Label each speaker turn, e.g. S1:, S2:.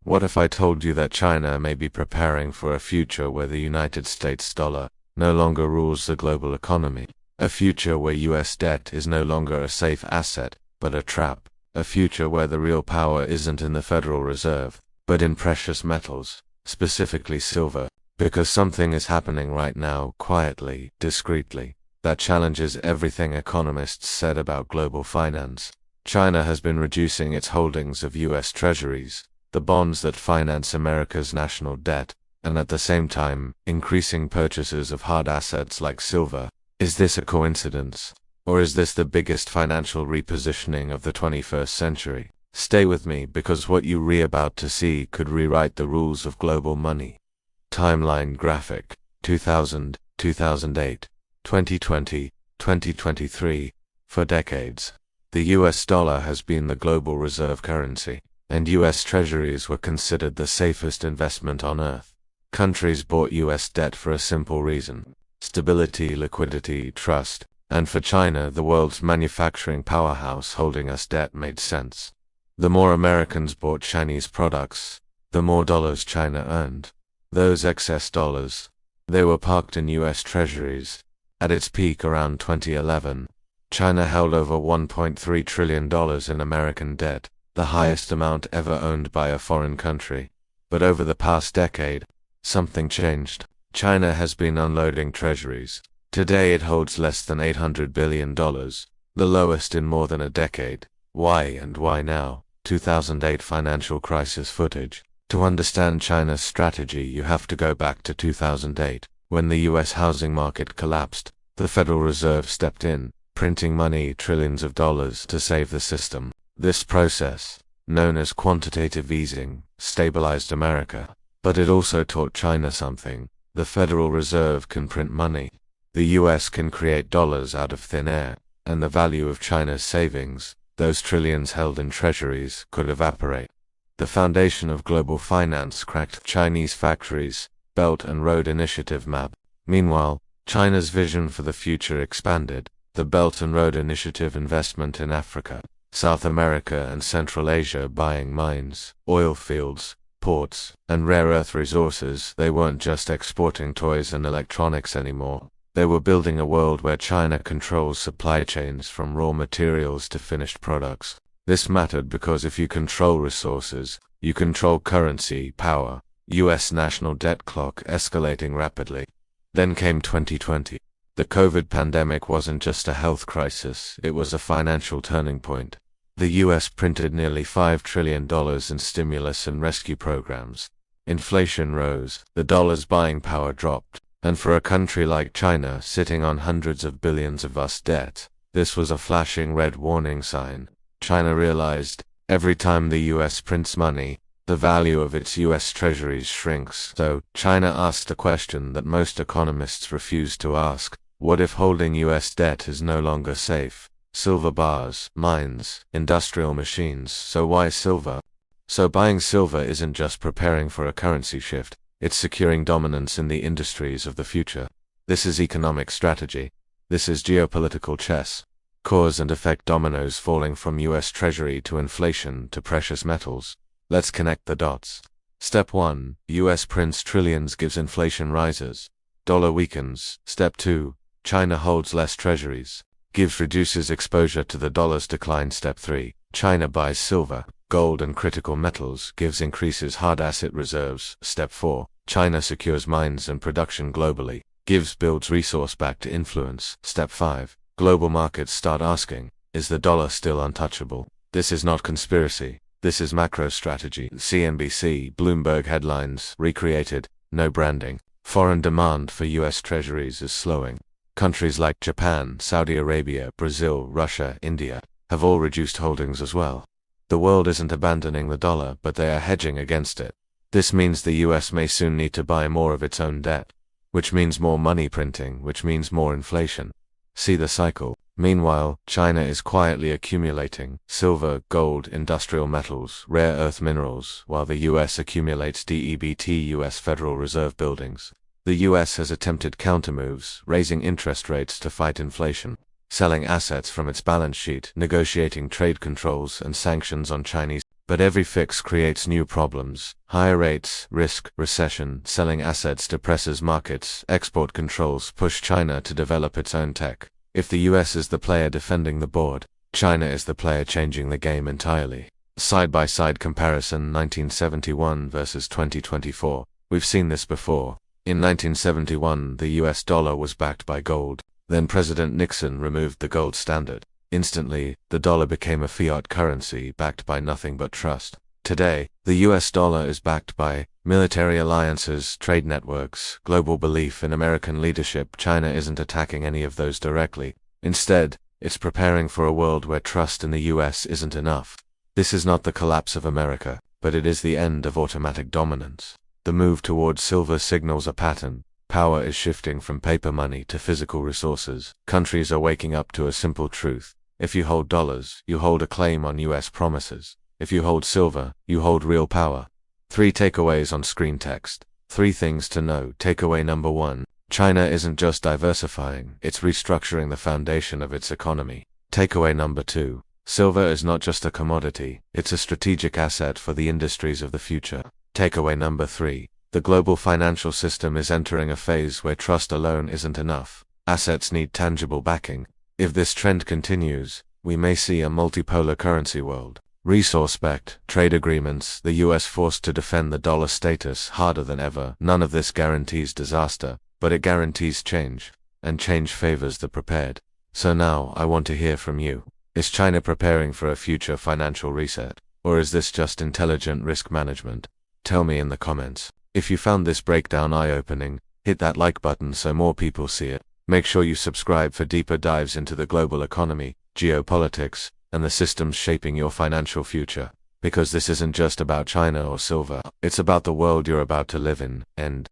S1: What if I told you that China may be preparing for a future where the United States dollar no longer rules the global economy? A future where US debt is no longer a safe asset, but a trap. A future where the real power isn't in the Federal Reserve, but in precious metals, specifically silver. Because something is happening right now, quietly, discreetly, that challenges everything economists said about global finance. China has been reducing its holdings of US Treasuries, the bonds that finance America's national debt, and at the same time, increasing purchases of hard assets like silver. Is this a coincidence? Or is this the biggest financial repositioning of the 21st century? Stay with me, because what you're about to see could rewrite the rules of global money. Timeline graphic: 2000, 2008, 2020, 2023. For decades, the US dollar has been the global reserve currency, and US Treasuries were considered the safest investment on earth. Countries bought US debt for a simple reason: stability, liquidity, trust. And for China, the world's manufacturing powerhouse, holding us debt made sense. The more Americans bought Chinese products, the more dollars China earned. Those excess dollars, they were parked in US Treasuries. At its peak around 2011, China held over $1.3 trillion in American debt, the highest amount ever owned by a foreign country. But over the past decade, something changed. China has been unloading treasuries. Today it holds less than $800 billion, the lowest in more than a decade. Why and why now? 2008 financial crisis footage. To understand China's strategy, you have to go back to 2008, when the US housing market collapsed. The Federal Reserve stepped in, printing money, trillions of dollars, to save the system. This process, known as quantitative easing, stabilized America. But it also taught China something. The Federal Reserve can print money. The US can create dollars out of thin air, and the value of China's savings, those trillions held in treasuries, could evaporate. The foundation of global finance cracked. Chinese factories, Belt and Road Initiative map. Meanwhile, China's vision for the future expanded. The Belt and Road Initiative investment in Africa, South America and Central Asia, buying mines, oil fields, ports, and rare earth resources. They weren't just exporting toys and electronics anymore. They were building a world where China controls supply chains from raw materials to finished products. This mattered because if you control resources, you control currency, power. US national debt clock escalating rapidly. Then came 2020. The COVID pandemic wasn't just a health crisis, it was a financial turning point. The US printed nearly $5 trillion in stimulus and rescue programs. Inflation rose, the dollar's buying power dropped. And for a country like China, sitting on hundreds of billions of US debt, this was a flashing red warning sign. China realized, every time the US prints money, the value of its US treasuries shrinks. So, China asked a question that most economists refuse to ask: what if holding US debt is no longer safe? Silver bars, mines, industrial machines. So why silver? So buying silver isn't just preparing for a currency shift. It's securing dominance in the industries of the future. This is economic strategy. This is geopolitical chess. Cause and effect dominoes falling from US Treasury to inflation to precious metals. Let's connect the dots. Step 1. US prints trillions, gives inflation rises. Dollar weakens. Step 2. China holds less treasuries. Gives reduces exposure to the dollar's decline. Step 3. China buys silver, gold and critical metals, gives increases hard asset reserves. Step 4. China secures mines and production globally, builds resource-backed influence. Step 5. Global markets start asking, is the dollar still untouchable? This is not conspiracy. This is macro strategy. CNBC, Bloomberg headlines, recreated, no branding. Foreign demand for US treasuries is slowing. Countries like Japan, Saudi Arabia, Brazil, Russia, India, have all reduced holdings as well. The world isn't abandoning the dollar, but they are hedging against it. This means the US may soon need to buy more of its own debt, which means more money printing, which means more inflation. See the cycle. Meanwhile, China is quietly accumulating silver, gold, industrial metals, rare earth minerals, while the US accumulates debt, US Federal Reserve buildings. The US has attempted countermoves, raising interest rates to fight inflation, selling assets from its balance sheet, negotiating trade controls and sanctions on Chinese But every fix creates new problems. Higher rates, risk, recession, selling assets depresses markets, export controls push China to develop its own tech. If the US is the player defending the board, China is the player changing the game entirely. Side-by-side comparison 1971 versus 2024. We've seen this before. In 1971, the US dollar was backed by gold. Then President Nixon removed the gold standard. Instantly, the dollar became a fiat currency backed by nothing but trust. Today, the US dollar is backed by military alliances, trade networks, global belief in American leadership. China isn't attacking any of those directly. Instead, it's preparing for a world where trust in the US isn't enough. This is not the collapse of America, but it is the end of automatic dominance. The move towards silver signals a pattern. Power is shifting from paper money to physical resources. Countries are waking up to a simple truth. If you hold dollars, you hold a claim on US promises. If you hold silver, you hold real power. 3 takeaways on screen text. 3 things to know. Takeaway number 1. China isn't just diversifying, it's restructuring the foundation of its economy. Takeaway number 2. Silver is not just a commodity, it's a strategic asset for the industries of the future. Takeaway number 3. The global financial system is entering a phase where trust alone isn't enough. Assets need tangible backing. If this trend continues, we may see a multipolar currency world. Resource-backed trade agreements, the US forced to defend the dollar status harder than ever. None of this guarantees disaster, but it guarantees change, and change favors the prepared. So now, I want to hear from you. Is China preparing for a future financial reset, or is this just intelligent risk management? Tell me in the comments. If you found this breakdown eye-opening, hit that like button so more people see it. Make sure you subscribe for deeper dives into the global economy, geopolitics, and the systems shaping your financial future. Because this isn't just about China or silver, it's about the world you're about to live in, and